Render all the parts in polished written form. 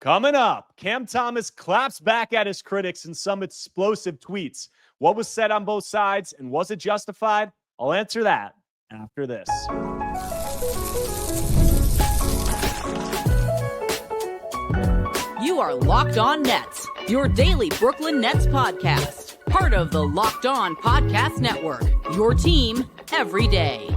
Coming up, Cam Thomas claps back at his critics in some explosive tweets. What was said on both sides, and was it justified? I'll answer that after this. You are Locked On Nets, your daily Brooklyn Nets podcast. Part of the Locked On Podcast Network, your team every day.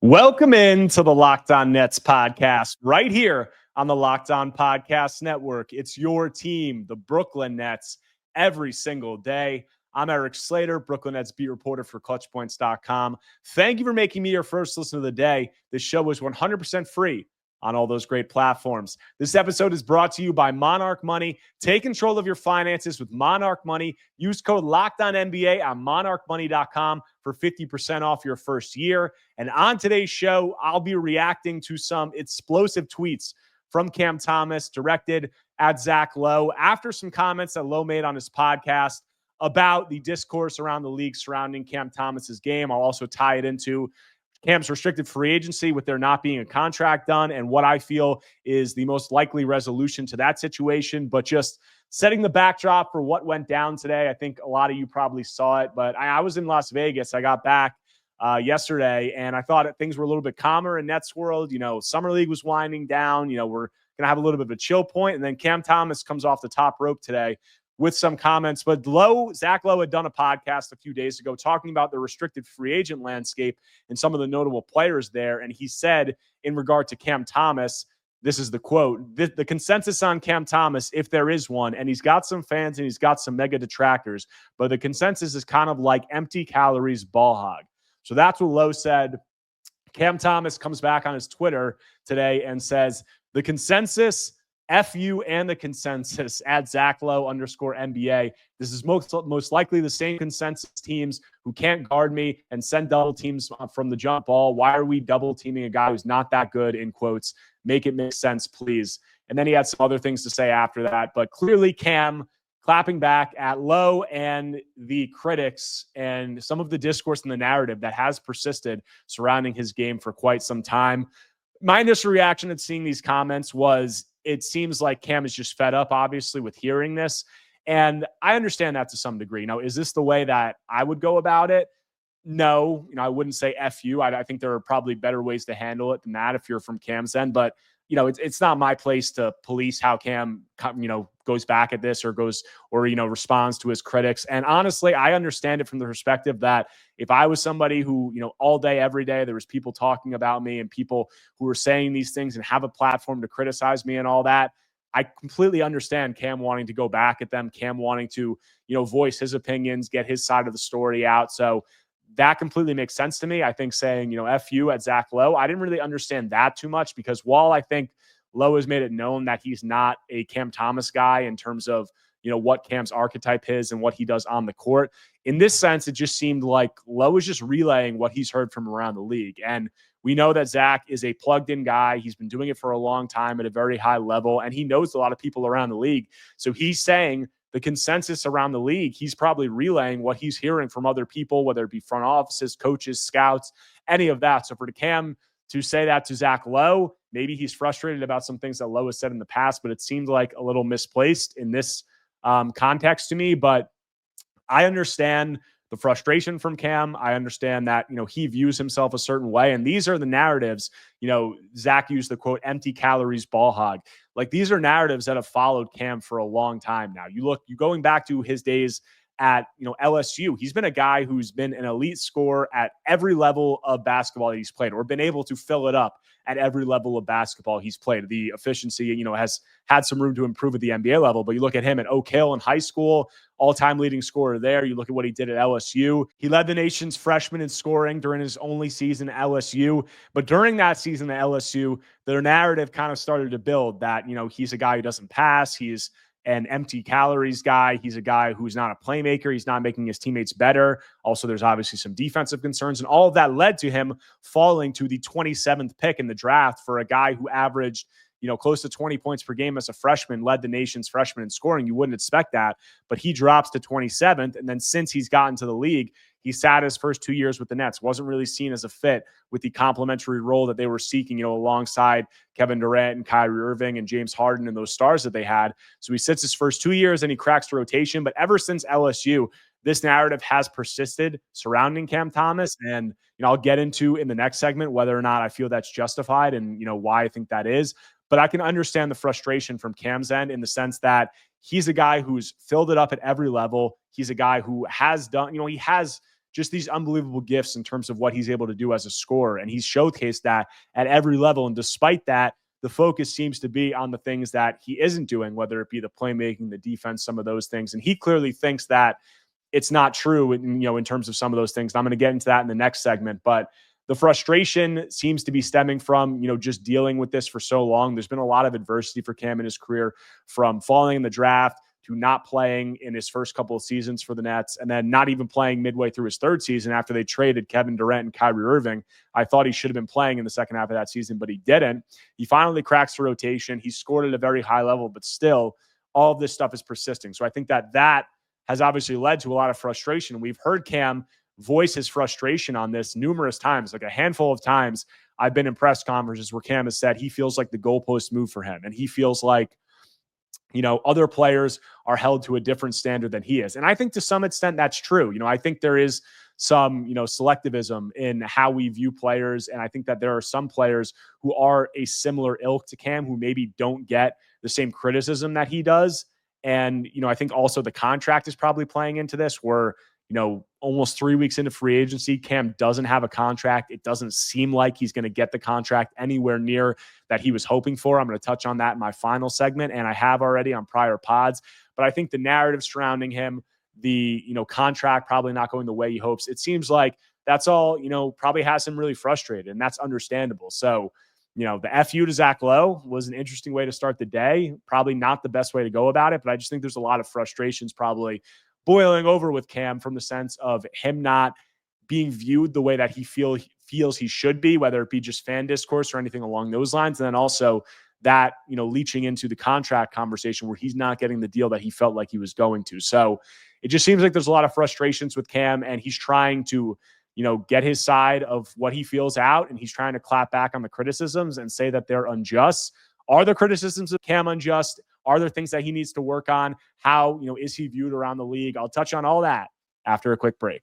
Welcome into the Locked On Nets podcast right here on the Locked On Podcast Network. It's your team, the Brooklyn Nets, every single day. I'm Erik Slater, Brooklyn Nets beat reporter for ClutchPoints.com. Thank you for making me your first listen of the day. This show is 100% free on all those great platforms. This episode is brought to you by Monarch Money. Take control of your finances with Monarch Money. Use code LOCKEDONNBA on monarchmoney.com for 50% off your first year. And on today's show, I'll be reacting to some explosive tweets from Cam Thomas directed at Zach Lowe after some comments that Lowe made on his podcast about the discourse around the league surrounding Cam Thomas's game. I'll also tie it into Cam's restricted free agency with there not being a contract done and what I feel is the most likely resolution to that situation. But just setting the backdrop for what went down today, I think a lot of you probably saw it, but I was in Las Vegas. I got back yesterday, and I thought that things were a little bit calmer in Nets world. You know, Summer League was winding down. You know, we're going to have a little bit of a chill point, and then Cam Thomas comes off the top rope today with some comments. But Zach Lowe had done a podcast a few days ago talking about the restricted free agent landscape and some of the notable players there. And he said in regard to Cam Thomas, this is the quote, the consensus on Cam Thomas, if there is one, and he's got some fans and he's got some mega detractors, but the consensus is kind of like empty calories ball hog. So that's what Lowe said. Cam Thomas comes back on his Twitter today and says, the consensus, F you and the consensus at Zach Lowe _NBA. This is most likely the same consensus teams who can't guard me and send double teams from the jump ball. Why are we double teaming a guy who's not that good, in quotes? Make it make sense, please. And then he had some other things to say after that. But clearly Cam clapping back at Lowe and the critics and some of the discourse and the narrative that has persisted surrounding his game for quite some time. My initial reaction at seeing these comments was, it seems like Cam is just fed up, obviously, with hearing this. And I understand that to some degree. Now, is this the way that I would go about it? No, I wouldn't say F you. I think there are probably better ways to handle it than that if you're from Cam's end. But, it's not my place to police how Cam, goes back at this or responds to his critics. And honestly, I understand it from the perspective that if I was somebody who, all day, every day, there was people talking about me and people who were saying these things and have a platform to criticize me and all that, I completely understand Cam wanting to go back at them, Cam wanting to, voice his opinions, get his side of the story out. So that completely makes sense to me. I think saying, F you at Zach Lowe, I didn't really understand that too much because while I think Lowe has made it known that he's not a Cam Thomas guy in terms of, what Cam's archetype is and what he does on the court. In this sense, it just seemed like Lowe is just relaying what he's heard from around the league. And we know that Zach is a plugged-in guy. He's been doing it for a long time at a very high level, and he knows a lot of people around the league. So he's saying the consensus around the league, he's probably relaying what he's hearing from other people, whether it be front offices, coaches, scouts, any of that. So for Cam to say that to Zach Lowe, maybe he's frustrated about some things that Lowe has said in the past, but it seemed like a little misplaced in this context to me. But I understand the frustration from Cam. I understand that, he views himself a certain way. And these are the narratives, Zach used the quote, empty calories ball hog. Like these are narratives that have followed Cam for a long time now. You going back to his days at, LSU, he's been a guy who's been an elite scorer at every level of basketball that he's played or been able to fill it up at every level of basketball he's played. The efficiency, has had some room to improve at the NBA level, but you look at him at Oak Hill in high school, all-time leading scorer there. You look at what he did at LSU. He led the nation's freshman in scoring during his only season at LSU. But during that season at LSU, their narrative kind of started to build that, he's a guy who doesn't pass. He's an empty calories guy. He's a guy who's not a playmaker. He's not making his teammates better. Also, there's obviously some defensive concerns, and all of that led to him falling to the 27th pick in the draft for a guy who averaged, close to 20 points per game as a freshman, led the nation's freshman in scoring. You wouldn't expect that, but he drops to 27th. And then since he's gotten to the league, he sat his first 2 years with the Nets, wasn't really seen as a fit with the complementary role that they were seeking, alongside Kevin Durant and Kyrie Irving and James Harden and those stars that they had. So he sits his first 2 years and he cracks the rotation. But ever since LSU, this narrative has persisted surrounding Cam Thomas. And, I'll get into in the next segment whether or not I feel that's justified and, why I think that is. But I can understand the frustration from Cam's end in the sense that he's a guy who's filled it up at every level. He's a guy who has done, he has just these unbelievable gifts in terms of what he's able to do as a scorer. And he's showcased that at every level. And despite that, the focus seems to be on the things that he isn't doing, whether it be the playmaking, the defense, some of those things. And he clearly thinks that it's not true, in terms of some of those things. And I'm going to get into that in the next segment. But the frustration seems to be stemming from, just dealing with this for so long. There's been a lot of adversity for Cam in his career, from falling in the draft to not playing in his first couple of seasons for the Nets, and then not even playing midway through his third season after they traded Kevin Durant and Kyrie Irving. I thought he should have been playing in the second half of that season, but he didn't. He finally cracks the rotation. He scored at a very high level, but still, all of this stuff is persisting. So I think that has obviously led to a lot of frustration. We've heard Cam voice his frustration on this numerous times, like a handful of times. I've been in press conferences where Cam has said he feels like the goalposts move for him, and he feels like, other players are held to a different standard than he is. And I think to some extent that's true. I think there is some, selectivism in how we view players. And I think that there are some players who are a similar ilk to Cam who maybe don't get the same criticism that he does. And, I think also the contract is probably playing into this, where, almost 3 weeks into free agency, Cam doesn't have a contract. It doesn't seem like he's going to get the contract anywhere near that he was hoping for. I'm going to touch on that in my final segment, and I have already on prior pods. But I think the narrative surrounding him, the, contract probably not going the way he hopes, it seems like that's all, probably has him really frustrated, and that's understandable. So, the FU to Zach Lowe was an interesting way to start the day. Probably not the best way to go about it, but I just think there's a lot of frustrations probably boiling over with Cam, from the sense of him not being viewed the way that he feels he should be, whether it be just fan discourse or anything along those lines. And then also that, leaching into the contract conversation where he's not getting the deal that he felt like he was going to. So it just seems like there's a lot of frustrations with Cam, and he's trying to, get his side of what he feels out, and he's trying to clap back on the criticisms and say that they're unjust. Are the criticisms of Cam unjust? Are there things that he needs to work on? How, is he viewed around the league? I'll touch on all that after a quick break.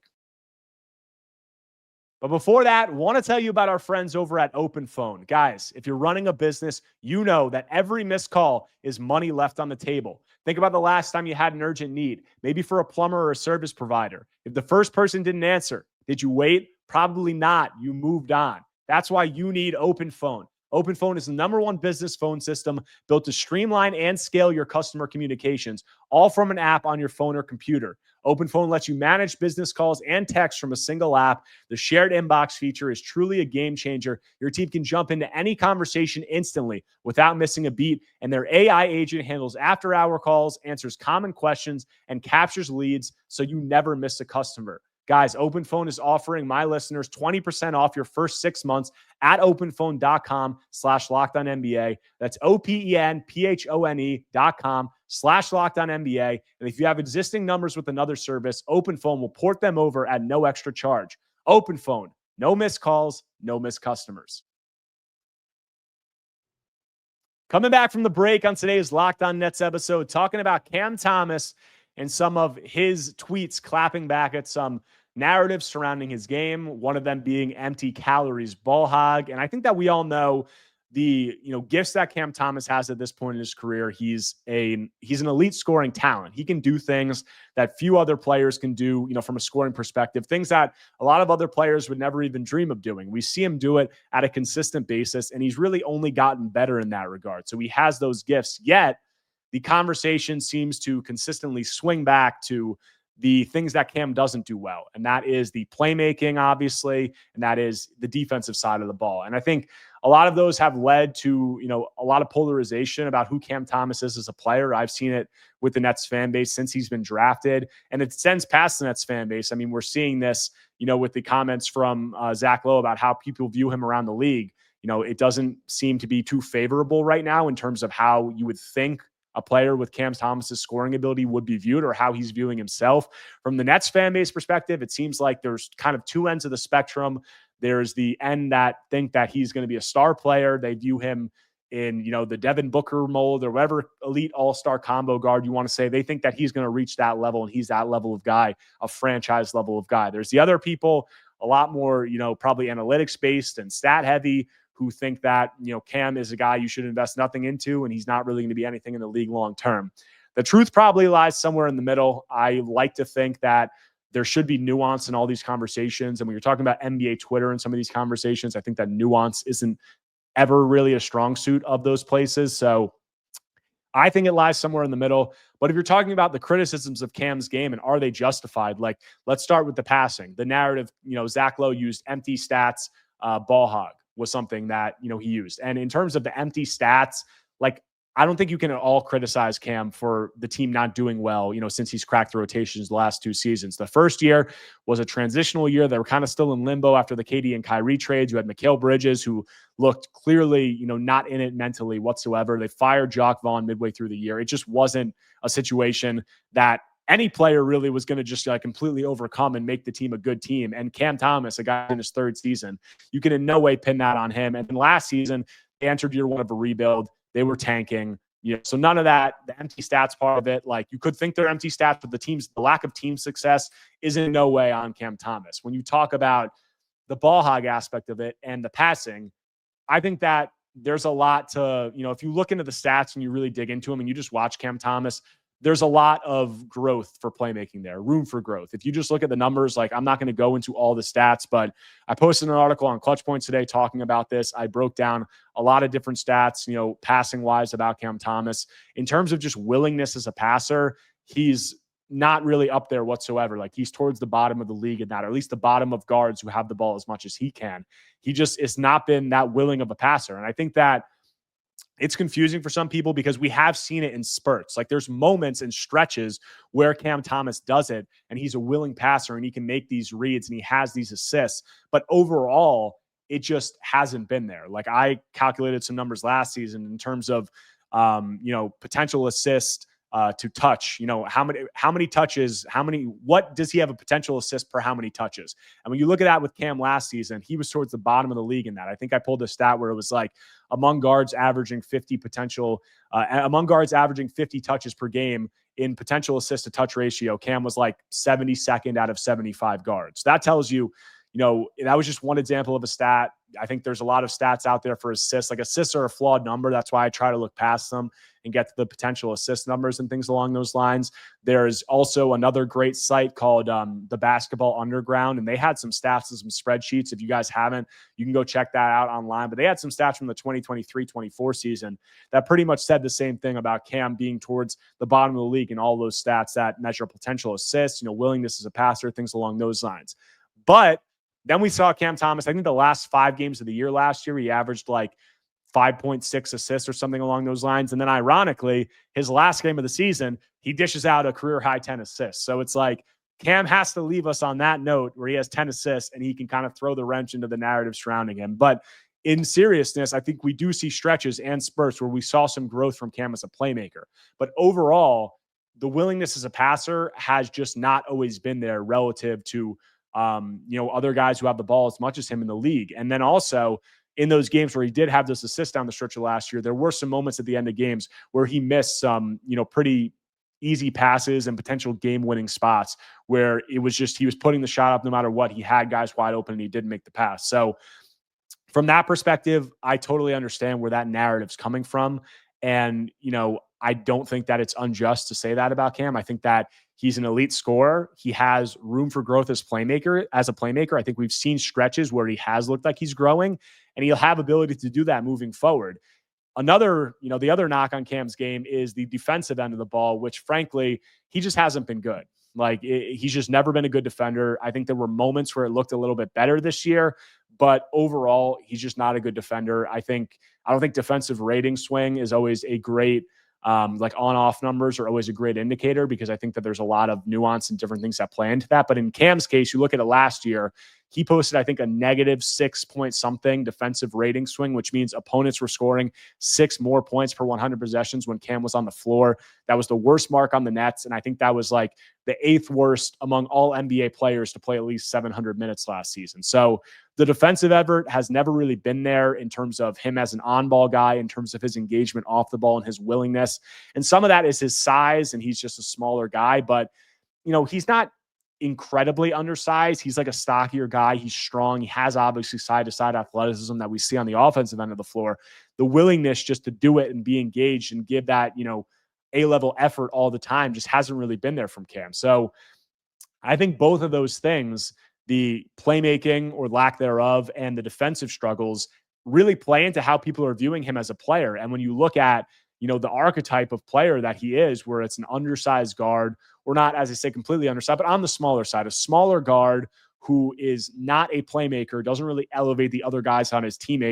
But before that, I want to tell you about our friends over at Open Phone. Guys, if you're running a business, you know that every missed call is money left on the table. Think about the last time you had an urgent need, maybe for a plumber or a service provider. If the first person didn't answer, did you wait? Probably not. You moved on. That's why you need Open Phone. Open Phone is the #1 business phone system built to streamline and scale your customer communications, all from an app on your phone or computer. Open Phone lets you manage business calls and texts from a single app. The shared inbox feature is truly a game changer. Your team can jump into any conversation instantly without missing a beat, and their AI agent handles after-hour calls, answers common questions, and captures leads so you never miss a customer. Guys, Open Phone is offering my listeners 20% off your first 6 months at openphone.com/LockedOnNBA. That's OPENPHONE.com/LockedOnNBA. And if you have existing numbers with another service, Open Phone will port them over at no extra charge. Open Phone, no missed calls, no missed customers. Coming back from the break on today's Locked On Nets episode, talking about Cam Thomas and some of his tweets clapping back at some narratives surrounding his game, one of them being empty calories ball hog. And I think that we all know the gifts that Cam Thomas has at this point in his career. He's an elite scoring talent. He can do things that few other players can do, from a scoring perspective, things that a lot of other players would never even dream of doing. We see him do it at a consistent basis, and he's really only gotten better in that regard. So he has those gifts, yet the conversation seems to consistently swing back to the things that Cam doesn't do well. And that is the playmaking, obviously, and that is the defensive side of the ball. And I think a lot of those have led to, a lot of polarization about who Cam Thomas is as a player. I've seen it with the Nets fan base since he's been drafted, and it extends past the Nets fan base. I mean, we're seeing this, with the comments from Zach Lowe about how people view him around the league. it doesn't seem to be too favorable right now in terms of how you would think a player with Cam Thomas's scoring ability would be viewed or how he's viewing himself. From the Nets fan base perspective, it seems like there's kind of two ends of the spectrum. There's the end that think that he's going to be a star player. They view him in, the Devin Booker mold or whatever elite all-star combo guard you want to say. They think that he's going to reach that level and he's that level of guy, a franchise level of guy. There's the other people, a lot more, probably analytics based and stat heavy, who think that, Cam is a guy you should invest nothing into and he's not really going to be anything in the league long term. The truth probably lies somewhere in the middle. I like to think that there should be nuance in all these conversations. And when you're talking about NBA Twitter and some of these conversations, I think that nuance isn't ever really a strong suit of those places. So I think it lies somewhere in the middle. But if you're talking about the criticisms of Cam's game and are they justified, like let's start with the passing. The narrative, Zach Lowe used empty stats, ball hog was something that, he used. And in terms of the empty stats, like I don't think you can at all criticize Cam for the team not doing well, since he's cracked the rotations the last 2 seasons. The first year was a transitional year. They were kind of still in limbo after the KD and Kyrie trades. You had Mikal Bridges, who looked clearly, not in it mentally whatsoever. They fired Jock Vaughn midway through the year. It just wasn't a situation that any player really was going to just completely overcome and make the team a good team. And Cam Thomas, a guy in his 3rd season, you can in no way pin that on him. And then last season, they entered year 1 of a rebuild. They were tanking. So none of that, the empty stats part of it, like you could think they're empty stats, but the lack of team success is in no way on Cam Thomas. When you talk about the ball hog aspect of it and the passing, I think that there's a lot to, if you look into the stats and you really dig into them and you just watch Cam Thomas, there's a lot of growth for playmaking there, room for growth. If you just look at the numbers, like I'm not going to go into all the stats, but I posted an article on Clutch Points today talking about this. I broke down a lot of different stats, passing wise about Cam Thomas. In terms of just willingness as a passer, he's not really up there whatsoever. Like he's towards the bottom of the league in that, or at least the bottom of guards who have the ball as much as he can. He just has not been that willing of a passer. And I think that it's confusing for some people because we have seen it in spurts. Like there's moments and stretches where Cam Thomas does it and he's a willing passer and he can make these reads and he has these assists. But overall, it just hasn't been there. Like I calculated some numbers last season in terms of, potential assist to touch, how many touches, what does he have a potential assist per how many touches? And when you look at that with Cam last season, he was towards the bottom of the league in that. I think I pulled a stat where it was like among guards averaging 50 touches per game in potential assist to touch ratio, Cam was like 72nd out of 75 guards. That tells you, that was just one example of a stat. I think there's a lot of stats out there for assists. Like assists are a flawed number. That's why I try to look past them and get to the potential assist numbers and things along those lines. There's also another great site called the Basketball Underground, and they had some stats and some spreadsheets. If you guys haven't, you can go check that out online. But they had some stats from the 2023-24 season that pretty much said the same thing about Cam being towards the bottom of the league and all those stats that measure potential assists, willingness as a passer, things along those lines. But then we saw Cam Thomas, I think the last 5 games of the year last year, he averaged like 5.6 assists or something along those lines. And then ironically, his last game of the season, he dishes out a career high 10 assists. So it's like Cam has to leave us on that note where he has 10 assists and he can kind of throw the wrench into the narrative surrounding him. But in seriousness, I think we do see stretches and spurts where we saw some growth from Cam as a playmaker. But overall, the willingness as a passer has just not always been there relative to other guys who have the ball as much as him in the league. And then also in those games where he did have this assist down the stretch of last year, there were some moments at the end of games where he missed some, pretty easy passes and potential game-winning spots where it was just, he was putting the shot up no matter what. He had guys wide open and he didn't make the pass. So from that perspective, I totally understand where that narrative's coming from. And, I don't think that it's unjust to say that about Cam. I think that he's an elite scorer. He has room for growth as a playmaker. I think we've seen stretches where he has looked like he's growing, and he'll have ability to do that moving forward. Another, the other knock on Cam's game is the defensive end of the ball, which frankly, he just hasn't been good. He's just never been a good defender. I think there were moments where it looked a little bit better this year, but overall, he's just not a good defender. I don't think defensive rating swing is always a great, on-off numbers are always a great indicator because I think that there's a lot of nuance and different things that play into that. But in Cam's case, you look at it last year, he posted, I think, a negative 6 point something defensive rating swing, which means opponents were scoring 6 more points per 100 possessions when Cam was on the floor. That was the worst mark on the Nets. And I think that was like the 8th worst among all NBA players to play at least 700 minutes last season. So the defensive effort has never really been there in terms of him as an on-ball guy, in terms of his engagement off the ball and his willingness. And some of that is his size, and he's just a smaller guy. But, he's not incredibly undersized. He's like a stockier guy. He's strong. He has obviously side-to-side athleticism that we see on the offensive end of the floor. The willingness just to do it and be engaged and give that, A-level effort all the time just hasn't really been there from Cam. So I think both of those things, the playmaking or lack thereof and the defensive struggles, really play into how people are viewing him as a player. And when you look at, the archetype of player that he is, where it's an undersized guard, or not, as I say, completely undersized, but on the smaller side, a smaller guard who is not a playmaker, doesn't really elevate the other guys on his team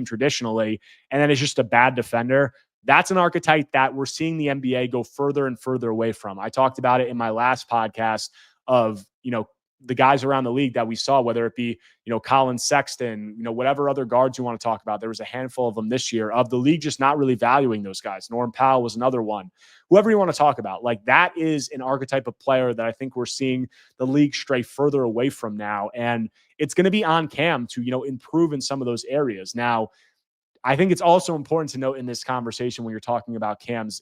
traditionally, and then is just a bad defender. That's an archetype that we're seeing the NBA go further and further away from. I talked about it in my last podcast of, the guys around the league that we saw, whether it be, Colin Sexton, whatever other guards you want to talk about. There was a handful of them this year, of the league just not really valuing those guys. Norm Powell was another one. Whoever you want to talk about, like, that is an archetype of player that I think we're seeing the league stray further away from now. And it's going to be on Cam to, improve in some of those areas. Now, I think it's also important to note in this conversation, when you're talking about Cam's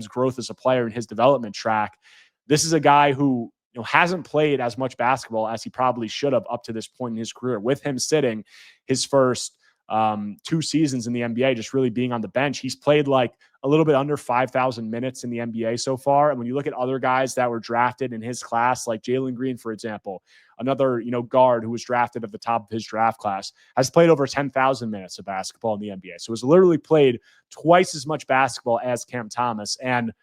growth as a player and his development track, this is a guy who, hasn't played as much basketball as he probably should have up to this point in his career. With him sitting his first 2 seasons in the NBA, just really being on the bench, he's played like a little bit under 5,000 minutes in the NBA so far. And when you look at other guys that were drafted in his class, like Jalen Green, for example, another, guard who was drafted at the top of his draft class, has played over 10,000 minutes of basketball in the NBA. So has literally played twice as much basketball as Cam Thomas. And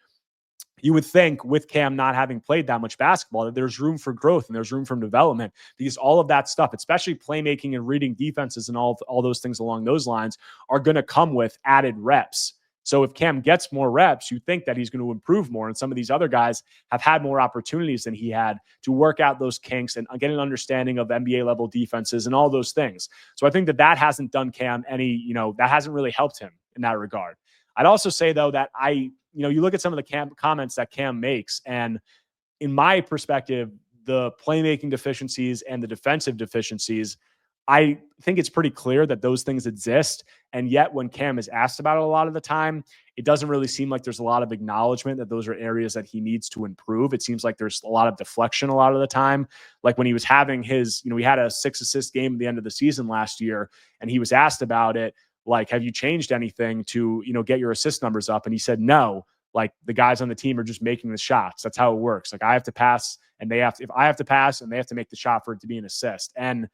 you would think, with Cam not having played that much basketball, that there's room for growth and there's room for development, because all of that stuff, especially playmaking and reading defenses and all those things along those lines, are going to come with added reps. So if Cam gets more reps, you think that he's going to improve more. And some of these other guys have had more opportunities than he had to work out those kinks and get an understanding of NBA level defenses and all those things. So I think that hasn't done Cam any, that hasn't really helped him in that regard. I'd also say, though, that you look at some of the comments that Cam makes, and in my perspective, the playmaking deficiencies and the defensive deficiencies, I think it's pretty clear that those things exist. And yet when Cam is asked about it a lot of the time, it doesn't really seem like there's a lot of acknowledgement that those are areas that he needs to improve. It seems like there's a lot of deflection a lot of the time. Like when he was having his, he had a 6-assist game at the end of the season last year, and he was asked about it, like, have you changed anything to, get your assist numbers up? And he said, no, like, the guys on the team are just making the shots. That's how it works. Like, I have to pass and if I have to pass and they have to make the shot for it to be an assist. And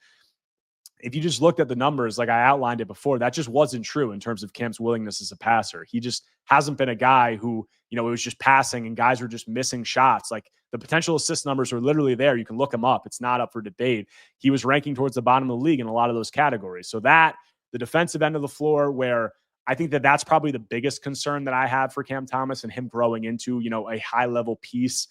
if you just looked at the numbers, like I outlined it before, that just wasn't true in terms of Cam's willingness as a passer. He just hasn't been a guy who, it was just passing and guys were just missing shots. Like, the potential assist numbers are literally there. You can look them up. It's not up for debate. He was ranking towards the bottom of the league in a lot of those categories. So that, the defensive end of the floor, where I think that's probably the biggest concern that I have for Cam Thomas and him growing into, a high level piece,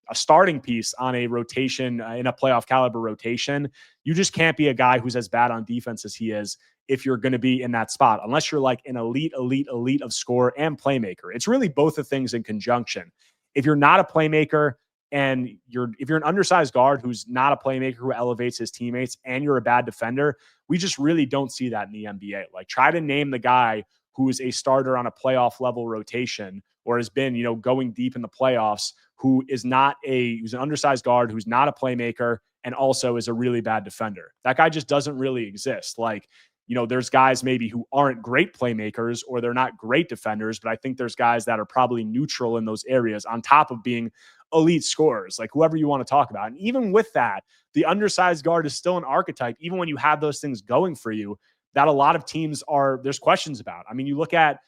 a starting piece on a rotation, in a playoff caliber rotation. You just can't be a guy who's as bad on defense as he is if you're going to be in that spot, unless you're like an elite of scorer and playmaker. It's really both the things in conjunction. If you're not a playmaker, and if you're an undersized guard who's not a playmaker who elevates his teammates, and you're a bad defender, we just really don't see that in the NBA. Like, try to name the guy who is a starter on a playoff level rotation, or has been, going deep in the playoffs, who's an undersized guard, who's not a playmaker, and also is a really bad defender. That guy just doesn't really exist. Like, there's guys maybe who aren't great playmakers or they're not great defenders, but I think there's guys that are probably neutral in those areas on top of being elite scorers, like whoever you want to talk about. And even with that, the undersized guard is still an archetype, even when you have those things going for you, that a lot of teams there's questions about. I mean, you look at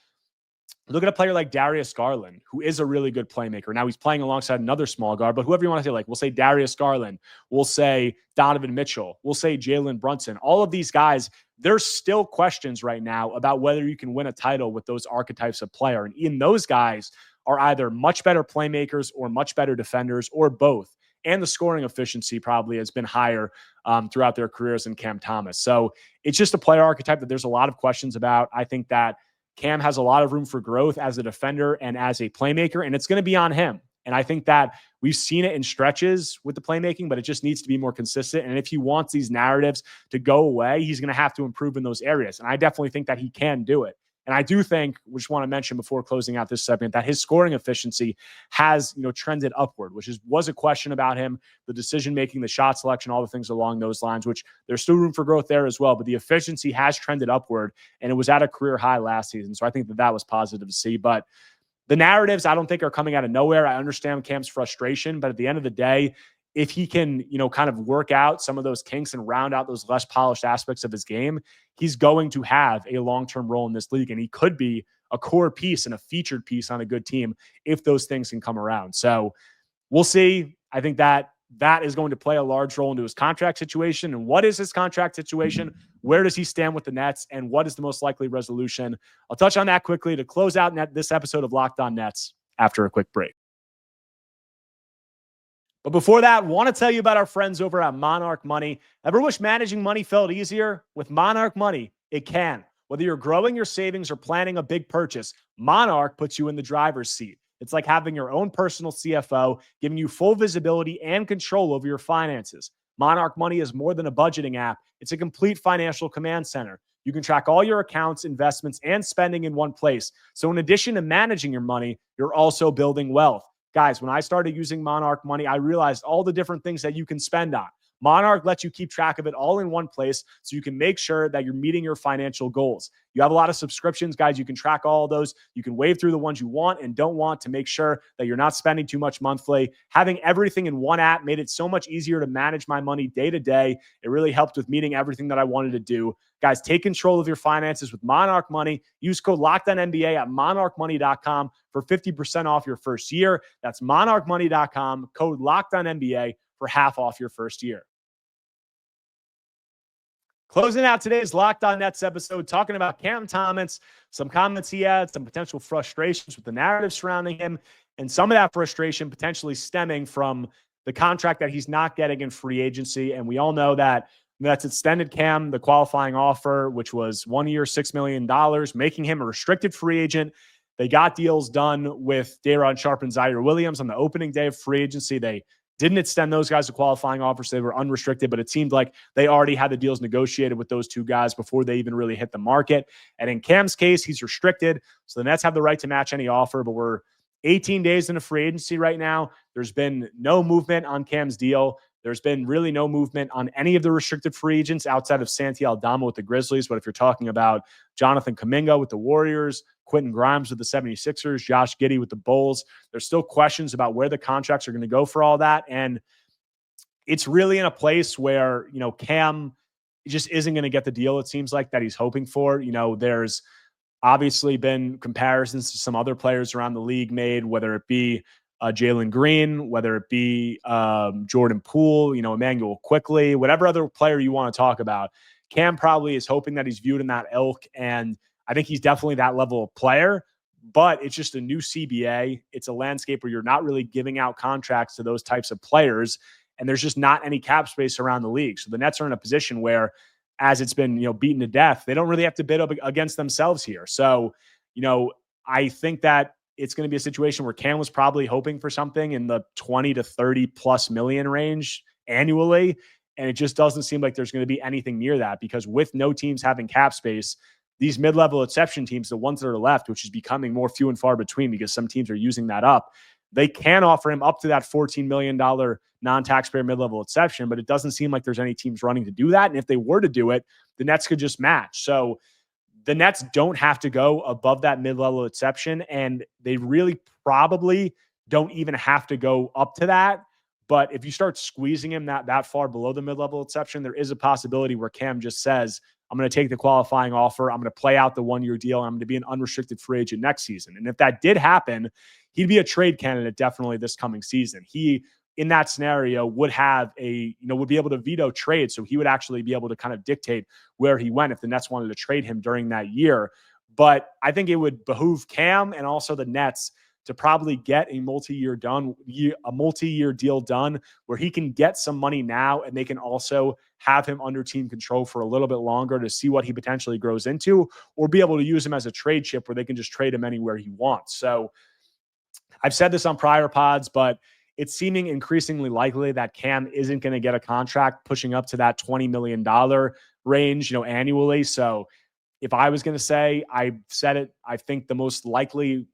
a player like Darius Garland, who is a really good playmaker. Now he's playing alongside another small guard, but whoever you want to say, like, we'll say Darius Garland, we'll say Donovan Mitchell, we'll say Jalen Brunson. All of these guys, there's still questions right now about whether you can win a title with those archetypes of player. And in those guys are either much better playmakers or much better defenders or both. and the scoring efficiency probably has been higher throughout their careers than Cam Thomas. So it's just a player archetype that there's a lot of questions about. I think that Cam has a lot of room for growth as a defender and as a playmaker, and it's going to be on him. And I think that we've seen it in stretches with the playmaking, but it just needs to be more consistent. And if he wants these narratives to go away, he's going to have to improve in those areas. And I definitely think that he can do it. And I do think, we just want to mention before closing out this segment, that his scoring efficiency has, trended upward, which was a question about him, the decision-making, the shot selection, all the things along those lines, which there's still room for growth there as well. But the efficiency has trended upward, and it was at a career high last season. So I think that was positive to see. But the narratives, I don't think, are coming out of nowhere. I understand Cam's frustration, but at the end of the day, if he can, kind of work out some of those kinks and round out those less polished aspects of his game, he's going to have a long-term role in this league, and he could be a core piece and a featured piece on a good team if those things can come around. So we'll see. I think that is going to play a large role into his contract situation. And what is his contract situation? Where does he stand with the Nets? And what is the most likely resolution? I'll touch on that quickly to close out this episode of Locked On Nets after a quick break. But before that, want to tell you about our friends over at Monarch Money. Ever wish managing money felt easier? With Monarch Money, it can. Whether you're growing your savings or planning a big purchase, Monarch puts you in the driver's seat. It's like having your own personal CFO, giving you full visibility and control over your finances. Monarch Money is more than a budgeting app. It's a complete financial command center. You can track all your accounts, investments, and spending in one place. So in addition to managing your money, you're also building wealth. Guys, when I started using Monarch Money, I realized all the different things that you can spend on. Monarch lets you keep track of it all in one place so you can make sure that you're meeting your financial goals. You have a lot of subscriptions, guys. You can track all of those. You can wave through the ones you want and don't want to make sure that you're not spending too much monthly. Having everything in one app made it so much easier to manage my money day to day. It really helped with meeting everything that I wanted to do. Guys, take control of your finances with Monarch Money. Use code LOCKEDONNBA at monarchmoney.com for 50% off your first year. That's monarchmoney.com, code LOCKEDONNBA for half off your first year. Closing out today's Locked On Nets episode, talking about Cam Thomas, some comments he had, some potential frustrations with the narrative surrounding him, and some of that frustration potentially stemming from the contract that he's not getting in free agency. And we all know that that's extended Cam the qualifying offer, which was 1 year, $6 million, making him a restricted free agent. They got deals done with Day'Ron Sharpe and Zaire Williams on the opening day of free agency. They didn't extend those guys a qualifying offer, so they were unrestricted, but it seemed like they already had the deals negotiated with those two guys before they even really hit the market. And in Cam's case, he's restricted, so the Nets have the right to match any offer, but we're 18 days into free agency right now. There's been no movement on Cam's deal. There's been really no movement on any of the restricted free agents outside of Santi Aldama with the Grizzlies. But if you're talking about Jonathan Kuminga with the Warriors, Quentin Grimes with the 76ers, Josh Giddey with the Bulls, there's still questions about where the contracts are going to go for all that. And it's really in a place where, Cam just isn't going to get the deal, it seems like, that he's hoping for. There's obviously been comparisons to some other players around the league made, whether it be Jalen Green, whether it be Jordan Poole, Emmanuel Quickly, whatever other player you want to talk about. Cam probably is hoping that he's viewed in that ilk, and I think he's definitely that level of player, but it's just a new CBA. It's a landscape where you're not really giving out contracts to those types of players, and there's just not any cap space around the league. So the Nets are in a position where, as it's been, beaten to death, they don't really have to bid up against themselves here. So, I think that it's going to be a situation where Cam was probably hoping for something in the 20 to 30 plus million range annually. And it just doesn't seem like there's going to be anything near that, because with no teams having cap space, these mid-level exception teams, the ones that are left, which is becoming more few and far between because some teams are using that up, they can offer him up to that $14 million non-taxpayer mid-level exception, but it doesn't seem like there's any teams running to do that. And if they were to do it, the Nets could just match. So the Nets don't have to go above that mid-level exception, and they really probably don't even have to go up to that. But if you start squeezing him that far below the mid-level exception, there is a possibility where Cam just says, I'm going to take the qualifying offer, I'm going to play out the 1 year deal, and I'm going to be an unrestricted free agent next season. And if that did happen, he'd be a trade candidate definitely this coming season. He, in that scenario, would have would be able to veto trade. So he would actually be able to kind of dictate where he went if the Nets wanted to trade him during that year. But I think it would behoove Cam and also the Nets to probably get a multi-year deal done where he can get some money now, and they can also have him under team control for a little bit longer to see what he potentially grows into, or be able to use him as a trade chip where they can just trade him anywhere he wants. So I've said this on prior pods, but it's seeming increasingly likely that Cam isn't going to get a contract pushing up to that $20 million range, annually. So if I was going to say, I said it, I think the most likely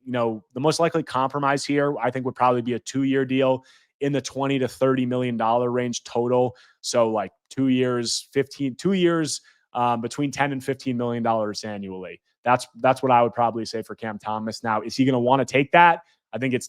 compromise here, I think would probably be a 2-year deal in the $20 to $30 million range total. So like 2 years, between $10 and $15 million annually. That's what I would probably say for Cam Thomas. Now, is he going to want to take that? I think it's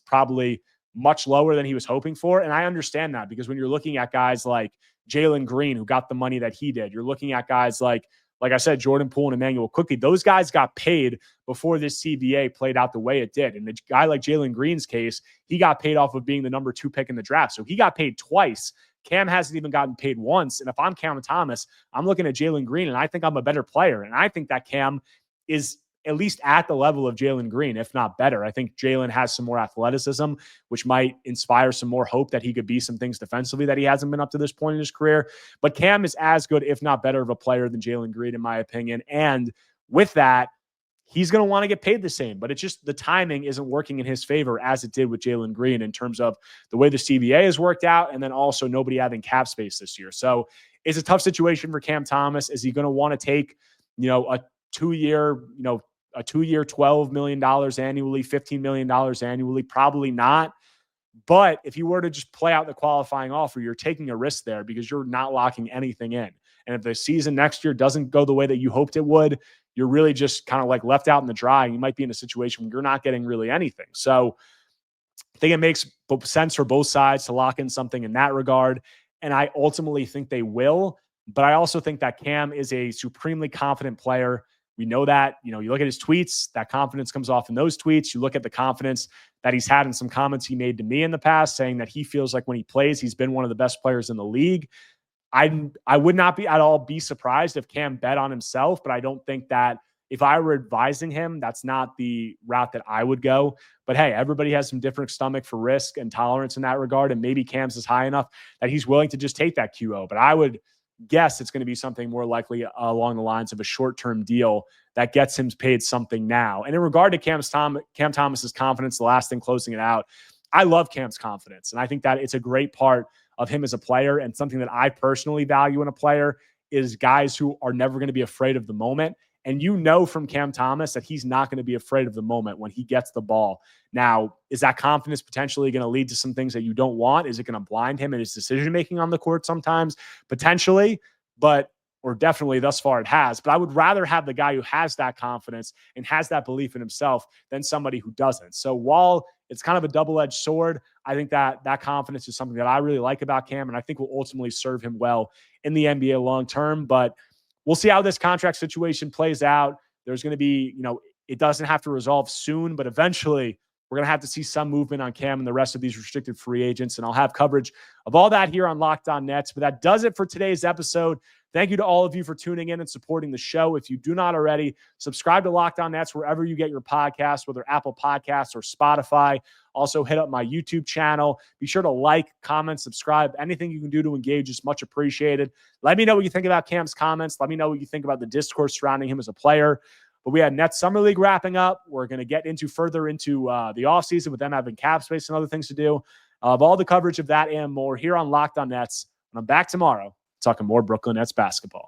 probably much lower than he was hoping for. And I understand that, because when you're looking at guys like Jalen Green, who got the money that he did, you're looking at guys like I said, Jordan Poole and Emmanuel Quickly, those guys got paid before this CBA played out the way it did. And a guy like Jalen Green's case, he got paid off of being the number 2 pick in the draft. So he got paid twice. Cam hasn't even gotten paid once. And if I'm Cam Thomas, I'm looking at Jalen Green, and I think I'm a better player. And I think that Cam is at least at the level of Jalen Green, if not better. I think Jalen has some more athleticism, which might inspire some more hope that he could be some things defensively that he hasn't been up to this point in his career. But Cam is as good, if not better, of a player than Jalen Green, in my opinion. And with that, he's going to want to get paid the same. But it's just the timing isn't working in his favor as it did with Jalen Green in terms of the way the CBA has worked out, and then also nobody having cap space this year. So it's a tough situation for Cam Thomas. Is he going to want to take, a 2-year, a 2-year, $12 million annually, $15 million annually? Probably not. But if you were to just play out the qualifying offer, you're taking a risk there because you're not locking anything in. And if the season next year doesn't go the way that you hoped it would, you're really just kind of like left out in the dry. You might be in a situation where you're not getting really anything. So I think it makes sense for both sides to lock in something in that regard. And I ultimately think they will. But I also think that Cam is a supremely confident player. We know that. You look at his tweets, that confidence comes off in those tweets. You look at the confidence that he's had in some comments he made to me in the past, saying that he feels like when he plays, he's been one of the best players in the league. I would not be at all be surprised if Cam bet on himself, but I don't think that if I were advising him, that's not the route that I would go. But hey, everybody has some different stomach for risk and tolerance in that regard. And maybe Cam's is high enough that he's willing to just take that QO. But I would guess it's going to be something more likely along the lines of a short-term deal that gets him paid something now. And in regard to Cam Thomas's confidence, the last thing closing it out, I love Cam's confidence. And I think that it's a great part of him as a player, and something that I personally value in a player is guys who are never going to be afraid of the moment. And from Cam Thomas that he's not going to be afraid of the moment when he gets the ball. Now, is that confidence potentially going to lead to some things that you don't want? Is it going to blind him in his decision-making on the court sometimes? Potentially, or definitely thus far it has. But I would rather have the guy who has that confidence and has that belief in himself than somebody who doesn't. So while it's kind of a double-edged sword, I think that confidence is something that I really like about Cam, and I think will ultimately serve him well in the NBA long-term. But we'll see how this contract situation plays out. There's going to be, it doesn't have to resolve soon, but eventually we're going to have to see some movement on Cam and the rest of these restricted free agents. And I'll have coverage of all that here on Locked On Nets. But that does it for today's episode. Thank you to all of you for tuning in and supporting the show. If you do not already, subscribe to Locked On Nets wherever you get your podcasts, whether Apple Podcasts or Spotify. Also, hit up my YouTube channel. Be sure to like, comment, subscribe. Anything you can do to engage is much appreciated. Let me know what you think about Cam's comments. Let me know what you think about the discourse surrounding him as a player. But we had Nets Summer League wrapping up. We're going to get further into the offseason with them having cap space and other things to do. Of all the coverage of that and more here on Locked On Nets. And I'm back tomorrow talking more Brooklyn Nets basketball.